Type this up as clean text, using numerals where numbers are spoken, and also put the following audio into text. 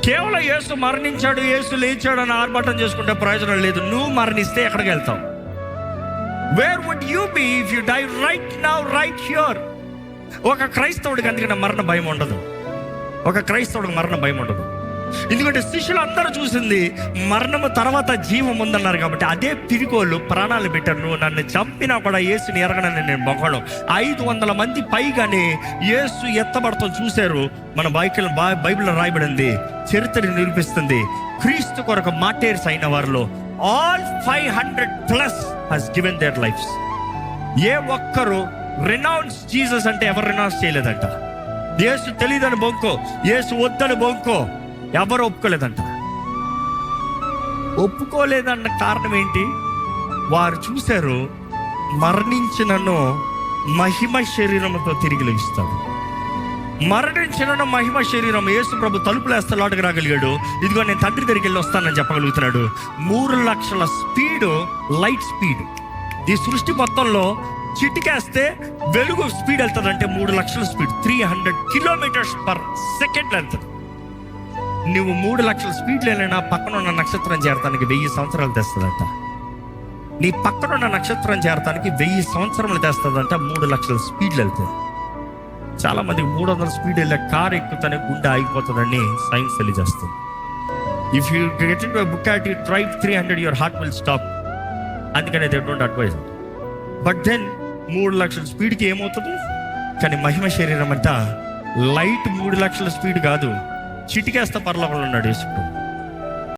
కేవలం యేసు మరణించాడు, యేసు లేచాడు అని ఆర్భాటం చేసుకుంటే ప్రయోజనం లేదు. నువ్వు మరణిస్తే ఎక్కడికి వెళ్తావు? Where would you be if you die right now, right here? ఒక క్రైస్తవుడికి అందుకని మరణ భయం ఉండదు. ఒక క్రైస్తవుడికి మరణ భయం ఉండదు. ఎందుకంటే శిష్యులు అందరూ చూసింది మరణము తర్వాత జీవం ఉందన్నారు కాబట్టి అదే తిరిగోళ్ళు ప్రాణాలు పెట్టారు. నువ్వు నన్ను చంపినా కూడా యేసుని ఎరగనని నేను మొగడం. 500 మంది పైగానే యేసు ఎత్తబడతాం చూశారు. మన బైబిల్లో రాయబడింది, చరిత్ర నిరూపిస్తుంది, క్రీస్తు కొరకు మార్టైర్స్ అయిన వారిలో all 500+ has given their lives. ఏ ఒక్కరు రినౌన్స్ జీసస్ అంటే ఎవరు రినౌన్స్ చేయలేదంట. యేసు తెలియదని బొంకో, యేసు వద్దని బొంకో, ఎవరు ఒప్పుకోలేదంట. ఒప్పుకోలేదన్న కారణం ఏంటి? వారు చూశారు మరణించినను మహిమ శరీరంతో తిరిగి లభిస్తాడు. మరణించిన మహిమ శరీరం. యేసు ప్రభు తలుపులేస్తే లోటుకు రాగలిగాడు. ఇదిగో నేను తండ్రి దగ్గరికి వెళ్ళి వస్తానని చెప్పగలుగుతున్నాడు. 3 లక్షల స్పీడు, లైట్ స్పీడ్. ఈ సృష్టి మొత్తంలో చిటికేస్తే వెలుగు స్పీడ్ వెళ్తుందంటే 3 లక్షల స్పీడ్, 300 km/s వెళ్తుంది. నువ్వు 3 లక్షల స్పీడ్లో వెళ్ళినా పక్కన ఉన్న నక్షత్రం చేరటానికి 1000 సంవత్సరాలు తెస్తుందంట. నీ పక్కన ఉన్న నక్షత్రం చేరటానికి 1000 సంవత్సరాలు తెస్తుందంట. 3 లక్షల స్పీడ్లో వెళ్తుంది. చాలా మందికి 300 స్పీడ్ వెళ్ళే కారు ఎక్కుతానే గుండె ఆగిపోతుందని సైన్స్ తెలియజేస్తుంది. If you get into book at you drive 300 your heart will stop. అందుకనే they don't advise. But then 3 లక్షల స్పీడ్కి ఏమవుతుంది? కానీ మహిమ శరీరం అంట లైట్ 3 లక్షల స్పీడ్ కాదు, చిటికేస్తే పరలోకంలో ఉన్నాడు యేసు.